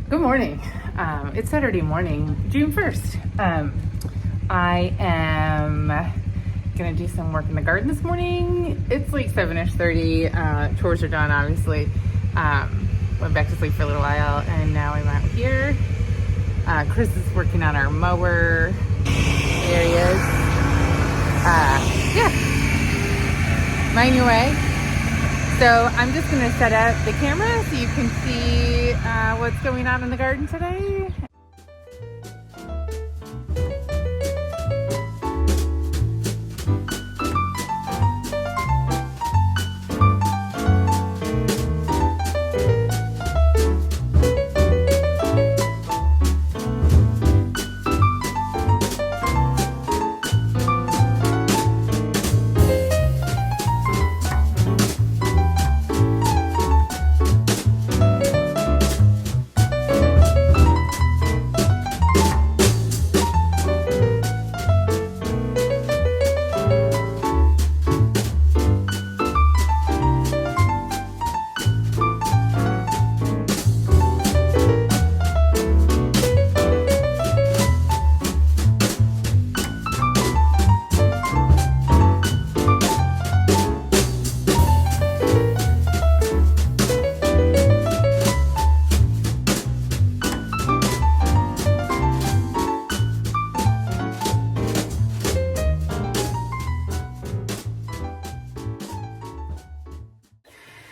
Good morning. It's Saturday morning, June 1st. I am gonna do some work in the garden this morning. It's like 7ish 30. Chores are done, obviously. Went back to sleep for a little while, and now I'm out here. Chris is working on our mower areas. Yeah, mind your way. So I'm just going to set up the camera so you can see what's going on in the garden today.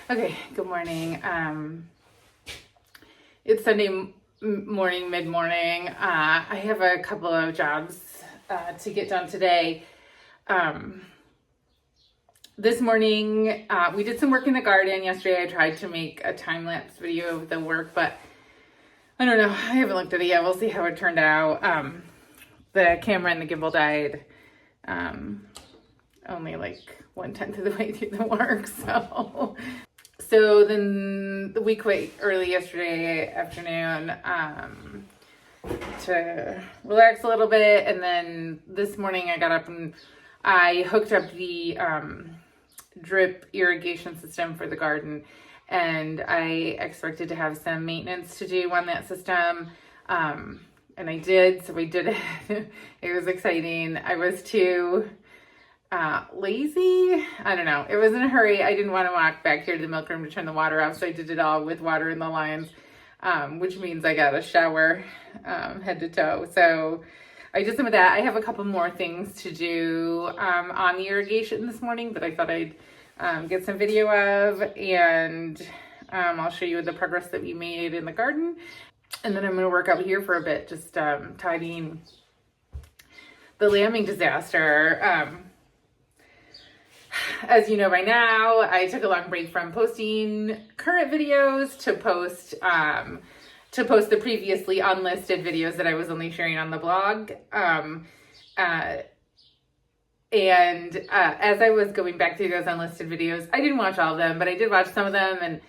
Okay, good morning. It's Sunday morning, mid-morning. I have a couple of jobs to get done today. This morning, we did some work in the garden. Yesterday, I tried to make a time-lapse video of the work, but I don't know. I haven't looked at it yet. We'll see how it turned out. The camera and the gimbal died only like 1/10 of the way through the work, So then we quit early yesterday afternoon to relax a little bit. And then this morning I got up and I hooked up the drip irrigation system for the garden. And I expected to have some maintenance to do on that system. And I did, so we did it. It was exciting. I was too lazy. I don't know. It was in a hurry. I didn't want to walk back here to the milk room to turn the water off, so I did it all with water in the lines, which means I got a shower head to toe. So I did some of that. I have a couple more things to do on the irrigation this morning that I thought I'd get some video of, and I'll show you the progress that we made in the garden. And then I'm going to work out here for a bit, just tidying the lambing disaster. As you know by now, I took a long break from posting current videos to post the previously unlisted videos that I was only sharing on the blog. As I was going back through those unlisted videos, I didn't watch all of them, but I did watch some of them, and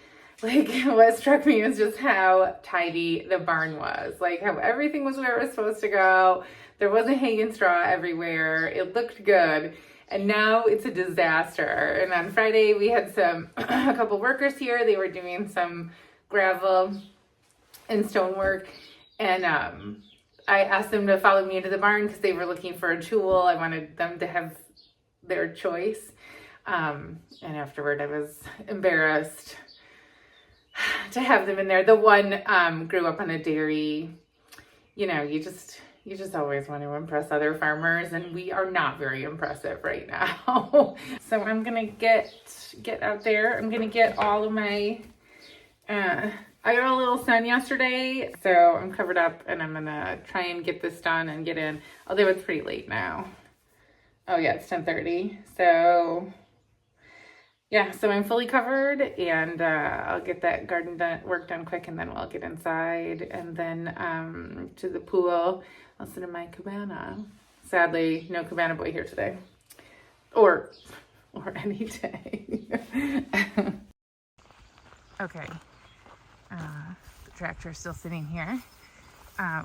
like what struck me was just how tidy the barn was, like how everything was where it was supposed to go. There wasn't hay and straw everywhere. It looked good. And now it's a disaster. And on Friday, we had a couple workers here. They were doing some gravel and stonework. And I asked them to follow me into the barn because they were looking for a tool. I wanted them to have their choice. And afterward, I was embarrassed to have them in there. The one grew up on a dairy. You know, you just always want to impress other farmers, and we are not very impressive right now. So I'm gonna get out there. I'm gonna get all of my I got a little sun yesterday, so I'm covered up, and I'm gonna try and get this done and get in, although it's pretty late now. Oh yeah, it's 10:30. So yeah, so I'm fully covered, and I'll get that garden work done quick, and then we'll get inside, and then to the pool. I'll sit in my cabana. Sadly, no cabana boy here today, or any day. Okay, the tractor's still sitting here. Oh,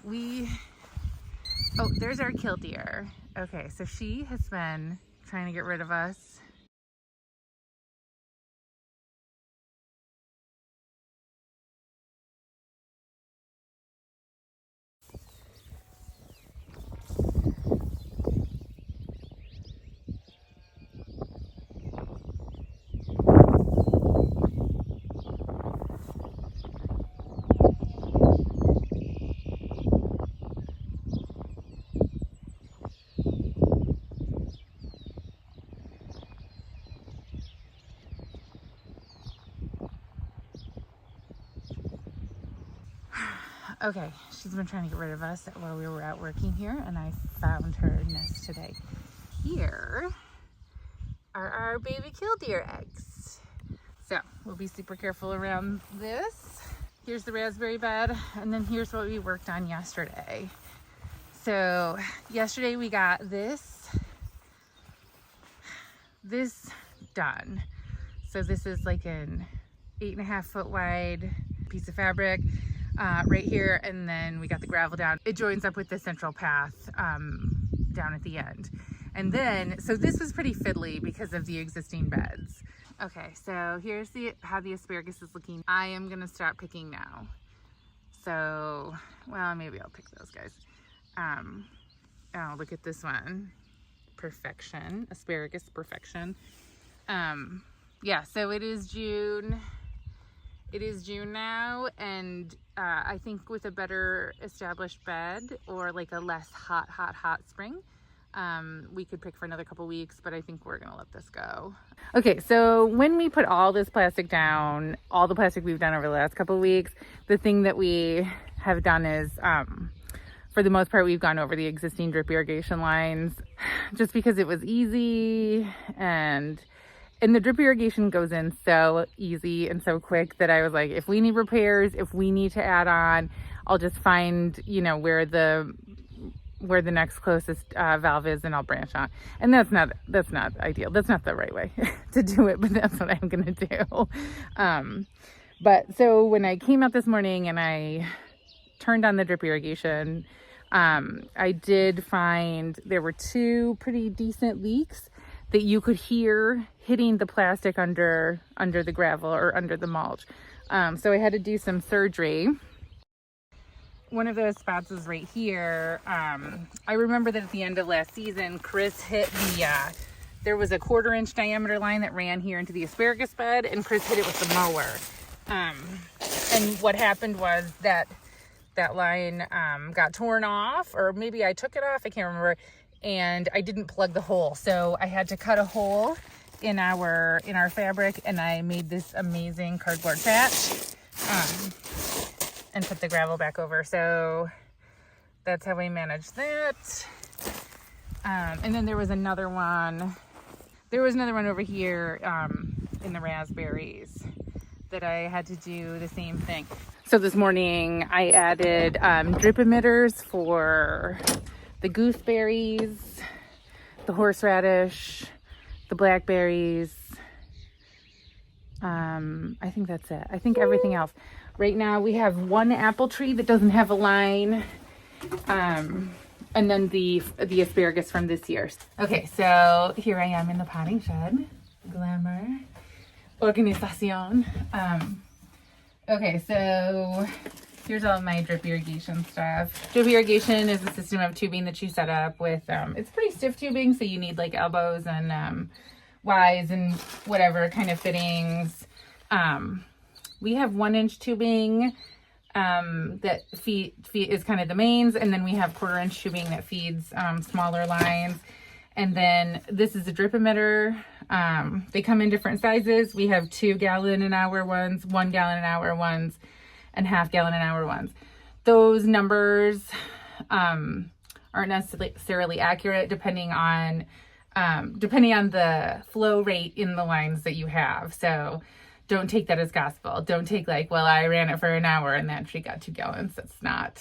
there's our killdeer. Okay, so she has been trying to get rid of us Okay, she's been trying to get rid of us while we were out working here, and I found her nest today. Here are our baby killdeer eggs. So we'll be super careful around this. Here's the raspberry bed, and then here's what we worked on yesterday. So yesterday we got this done. So this is like an 8.5 foot wide piece of fabric right here, and then we got the gravel down. It joins up with the central path down at the end. And then, so this was pretty fiddly because of the existing beds. Okay, so here's how the asparagus is looking. I am gonna start picking now. So, well, maybe I'll pick those guys. Oh, look at this one. Perfection, asparagus perfection. Yeah, so it is June. It is June now, and I think with a better established bed or like a less hot spring, we could pick for another couple weeks, but I think we're gonna let this go. Okay, so when we put all this plastic down, all the plastic we've done over the last couple of weeks, the thing that we have done is, for the most part, we've gone over the existing drip irrigation lines just because it was easy, and the drip irrigation goes in so easy and so quick that I was like, if we need repairs, if we need to add on, I'll just find, you know, where the next closest valve is, and I'll branch on. And that's not ideal. That's not the right way to do it, but that's what I'm gonna do. But so when I came out this morning and I turned on the drip irrigation, I did find there were 2 pretty decent leaks that you could hear hitting the plastic under the gravel or under the mulch. So I had to do some surgery. One of those spots is right here. I remember that at the end of last season, Chris hit there was a 1/4 inch diameter line that ran here into the asparagus bed, and Chris hit it with the mower. And what happened was that line got torn off, or maybe I took it off, I can't remember, and I didn't plug the hole. So I had to cut a hole in our fabric, and I made this amazing cardboard patch. And put the gravel back over. So that's how we managed that. And then there was another one. There was another one over here in the raspberries that I had to do the same thing. So this morning I added drip emitters for the gooseberries, the horseradish, the blackberries. I think that's it. I think everything else. Right now we have 1 apple tree that doesn't have a line, and then the asparagus from this year. Okay, so here I am in the potting shed. Glamour. Organización. Okay, so here's all of my drip irrigation stuff. Drip irrigation is a system of tubing that you set up with, it's pretty stiff tubing, so you need like elbows and Y's and whatever kind of fittings. We have 1 inch tubing that is kind of the mains, and then we have 1/4 inch tubing that feeds smaller lines. And then this is a drip emitter. They come in different sizes. We have 2 gallon an hour ones, 1 gallon an hour ones, and 1/2 gallon an hour ones. Those numbers aren't necessarily accurate depending on the flow rate in the lines that you have. So don't take that as gospel. Don't take like, well, I ran it for an hour and that tree got 2 gallons. That's not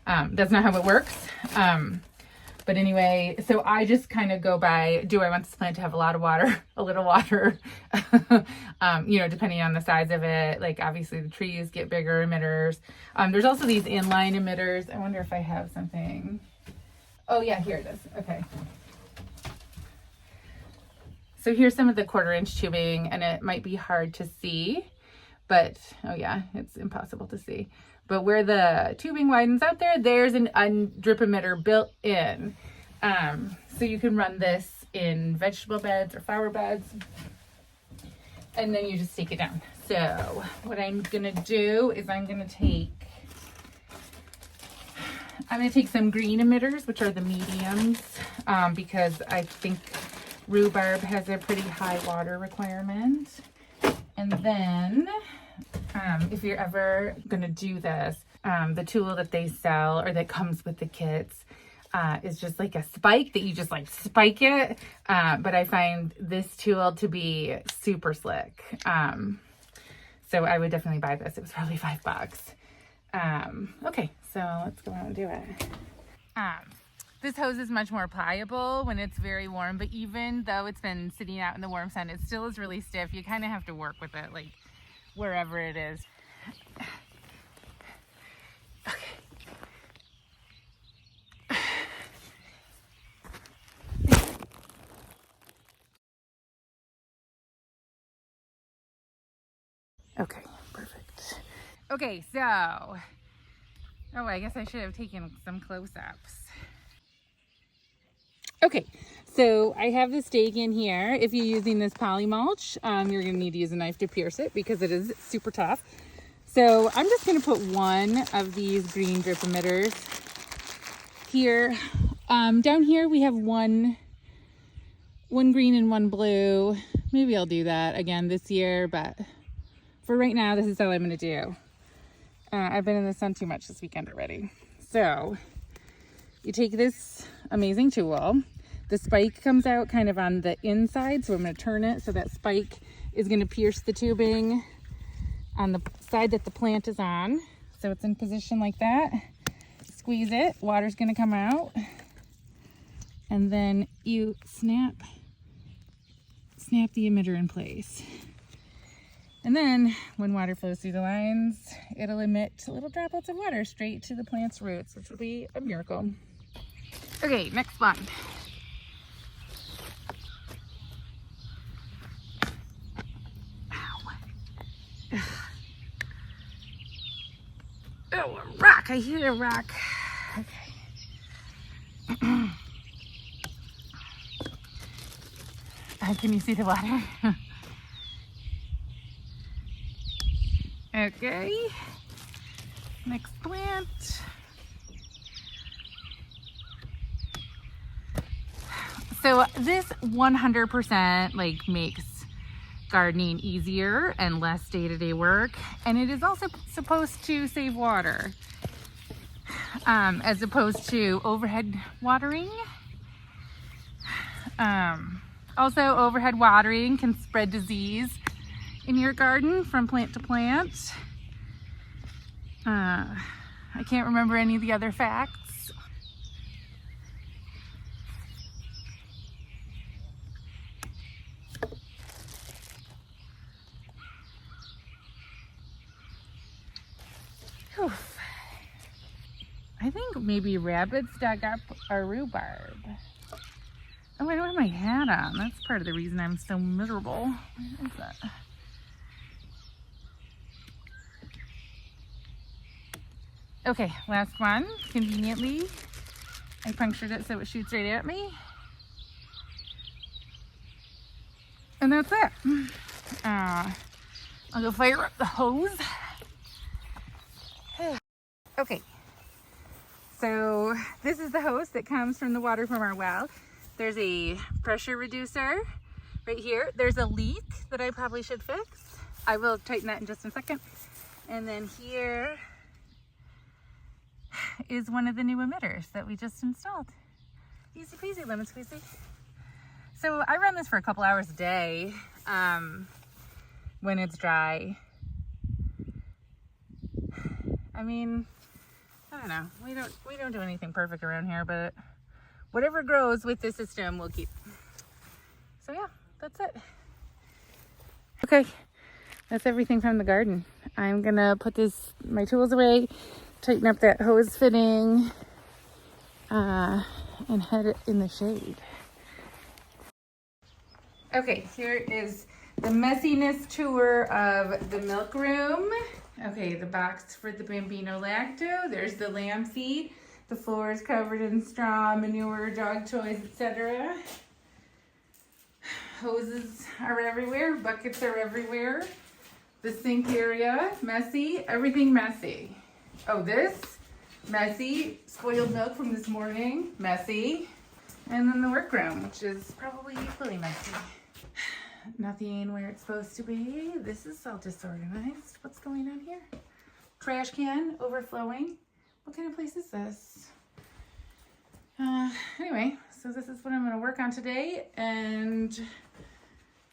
how it works. But anyway, so I just kind of go by, do I want this plant to have a lot of water, a little water, you know, depending on the size of it. Like obviously the trees get bigger emitters. There's also these inline emitters. I wonder if I have something. Oh yeah, here it is. Okay. So here's some of the 1/4 inch tubing, and it might be hard to see, but, oh yeah, it's impossible to see. But where the tubing widens out there, there's a drip emitter built in. So you can run this in vegetable beds or flower beds, and then you just take it down. So what I'm gonna do is I'm gonna take some green emitters, which are the mediums, because I think rhubarb has a pretty high water requirement. And then if you're ever gonna do this, The tool that they sell or that comes with the kits is just like a spike that you just like spike it. But I find this tool to be super slick. So I would definitely buy this. It was probably $5. Okay, so let's go out and do it. This hose is much more pliable when it's very warm, but even though it's been sitting out in the warm sun, it still is really stiff. You kind of have to work with it, like wherever it is. Okay, perfect. Okay, so, oh, I guess I should have taken some close-ups. Okay, so I have the stake in here. If you're using this poly mulch, you're gonna need to use a knife to pierce it because it is super tough. So I'm just gonna put one of these green drip emitters here. Down here we have one green and one blue. Maybe I'll do that again this year, but for right now, this is all I'm gonna do. I've been in the sun too much this weekend already. So you take this amazing tool. The spike comes out kind of on the inside, so I'm gonna turn it so that spike is gonna pierce the tubing on the side that the plant is on. So it's in position like that. Squeeze it, water's gonna come out. And then you snap the emitter in place. And then when water flows through the lines, it'll emit little droplets of water straight to the plant's roots, which will be a miracle. Okay, next one. Ow. Oh, a rock, I hear a rock. Okay. Can you see the water? Okay, next plant. So this 100% like makes gardening easier and less day-to-day work, and it is also supposed to save water, as opposed to overhead watering. Also, overhead watering can spread disease in your garden from plant to plant. I can't remember any of the other facts. Whew. I think maybe rabbits dug up our rhubarb. Oh, I don't have my hat on. That's part of the reason I'm so miserable. Where is that? Okay, last one. Conveniently, I punctured it so it shoots right at me. And that's it. I'll go fire up the hose. Okay, so this is the hose that comes from the water from our well. There's a pressure reducer right here. There's a leak that I probably should fix. I will tighten that in just a second. And then here is one of the new emitters that we just installed. Easy peasy, lemon squeezy. So I run this for a couple hours a day when it's dry. I mean, I don't know. We don't do anything perfect around here, but whatever grows with this system we'll keep. So yeah, that's it. Okay, that's everything from the garden. I'm gonna put my tools away, tighten up that hose fitting, and head it in the shade. Okay, here is the messiness tour of the milk room. Okay, the box for the Bambino Lacto. There's the lamb feed. The floor is covered in straw, manure, dog toys, etc. Hoses are everywhere. Buckets are everywhere. The sink area, messy. Everything messy. Oh, this, messy. Spoiled milk from this morning, messy. And then the workroom, which is probably equally messy. Nothing where it's supposed to be. This is all disorganized. What's going on here? trash can overflowing. What kind of place is this? Anyway, so this is what I'm going to work on today. And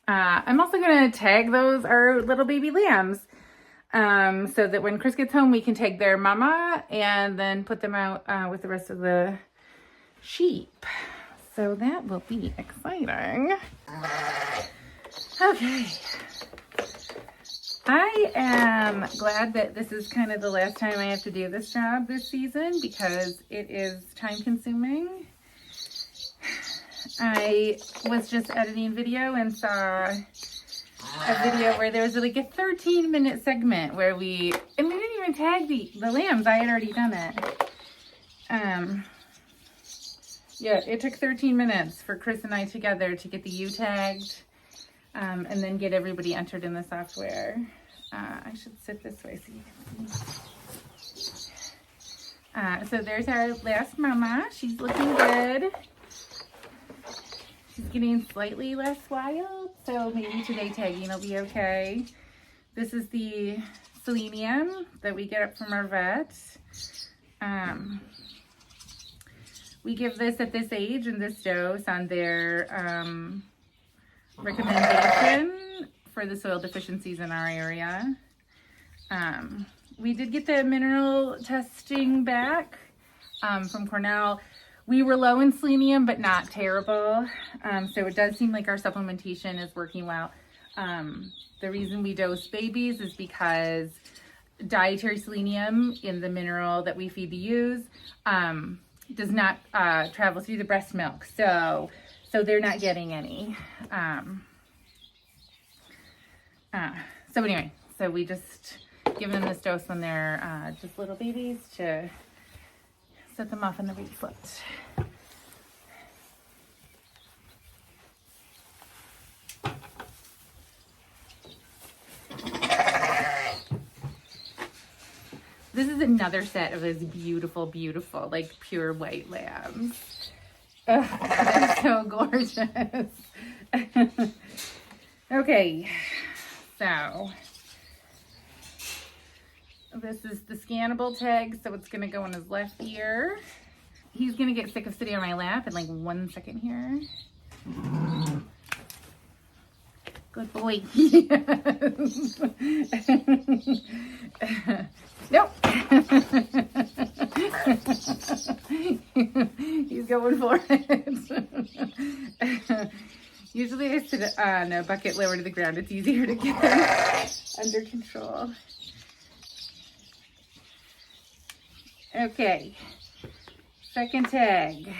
I'm also going to tag those, our little baby lambs. So that when Chris gets home, we can tag their mama and then put them out with the rest of the sheep. So that will be exciting. Okay. I am glad that this is kind of the last time I have to do this job this season because it is time consuming. I was just editing video and saw a video where there was like a 13-minute segment where we didn't even tag the lambs. I had already done it. Yeah, it took 13 minutes for Chris and I together to get the U tagged and then get everybody entered in the software. I should sit this way so you can see. So there's our last mama. She's looking good. She's getting slightly less wild, so maybe today tagging will be okay. This is the selenium that we get up from our vet. We give this at this age and this dose on their recommendation for the soil deficiencies in our area. We did get the mineral testing back from Cornell. We were low in selenium, but not terrible. So it does seem like our supplementation is working well. The reason we dose babies is because dietary selenium in the mineral that we feed the ewes does not travel through the breast milk. So they're not getting any. So anyway, so we just give them this dose when they're just little babies to set them off on the right foot. This is another set of those beautiful, beautiful, like pure white lambs. Ugh, they're so gorgeous. Okay, so this is the scannable tag, so it's gonna go in his left ear. He's gonna get sick of sitting on my lap in like 1 second here. Good boy. Nope. He's going for it. Usually I sit on a bucket lower to the ground. It's easier to get them under control. Okay. Second tag.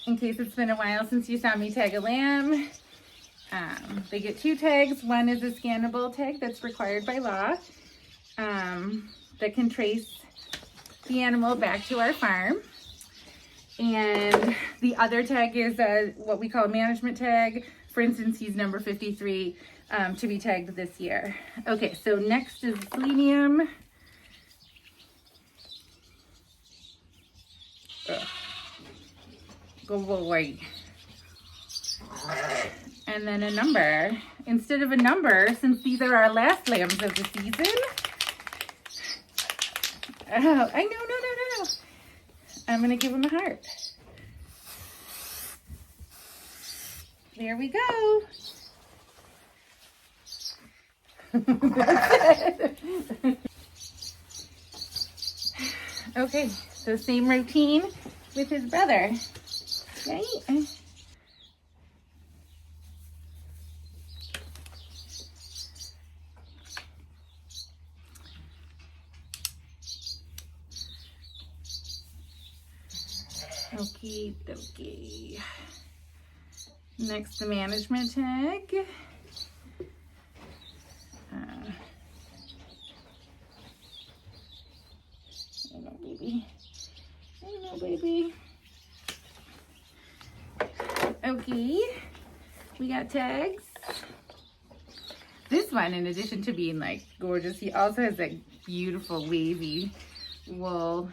In case it's been a while since you saw me tag a lamb, they get 2 tags. One is a scannable tag that's required by law that can trace the animal back to our farm. And the other tag is what we call a management tag. For instance, he's number 53 to be tagged this year. Okay, so next is selenium. Go away. And then a number. Instead of a number, since these are our last lambs of the season. Oh, I know, no. I'm going to give him a heart. There we go. Okay, so same routine with his brother, right? Okie dokie. Next, the management tag. I know, baby. Okay, we got tags. This one, in addition to being like gorgeous, he also has that beautiful wavy wool.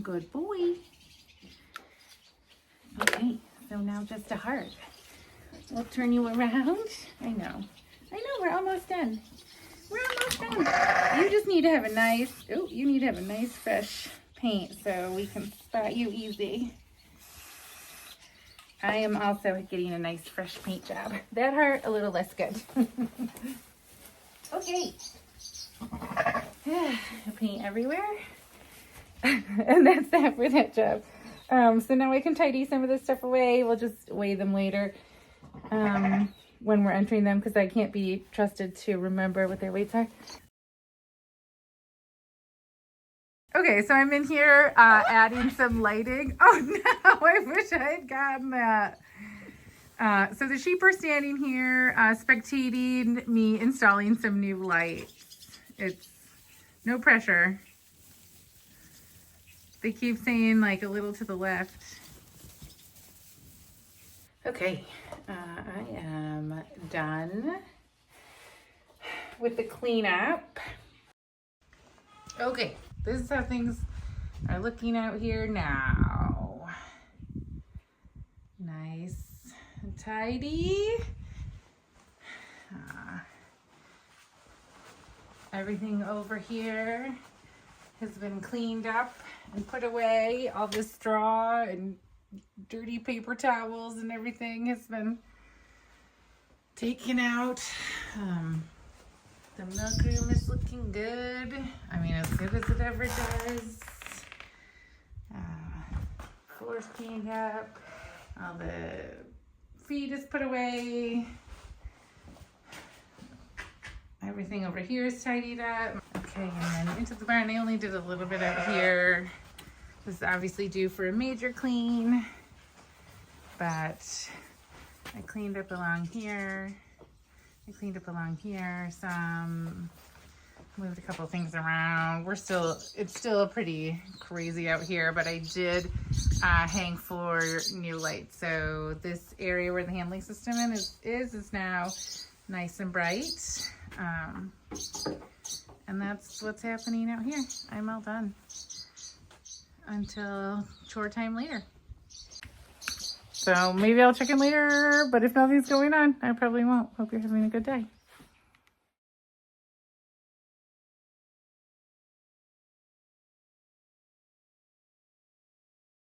Good boy. Okay, so now just a heart. We'll turn you around. I know, we're almost done. We're almost done. You just need to have a nice, you need to have a nice fresh paint so we can spot you easy. I am also getting a nice fresh paint job. That heart, a little less good. Okay. Paint everywhere. And that's that for that job. So now I can tidy some of this stuff away. We'll just weigh them later when we're entering them, because I can't be trusted to remember what their weights are. Okay, so I'm in here adding some lighting. Oh no, I wish I had gotten that. So the sheep are standing here spectating me installing some new lights. It's no pressure. They keep saying like a little to the left. Okay, I am done with the cleanup. Okay, this is how things are looking out here now. Nice and tidy. Everything over here has been cleaned up and put away. All the straw and dirty paper towels and everything has been taken out. The milk room is looking good. I mean, as good as it ever does. Floor's cleaned up. All the feed is put away. Everything over here is tidied up. Okay, and then into the barn. I only did a little bit out here. This is obviously due for a major clean, but I cleaned up along here. Some, moved a couple of things around. It's still pretty crazy out here, but I did hang 4 new lights. So this area where the handling system is now nice and bright. And that's what's happening out here. I'm all done until chore time later. So maybe I'll check in later, but if nothing's going on, I probably won't. Hope you're having a good day.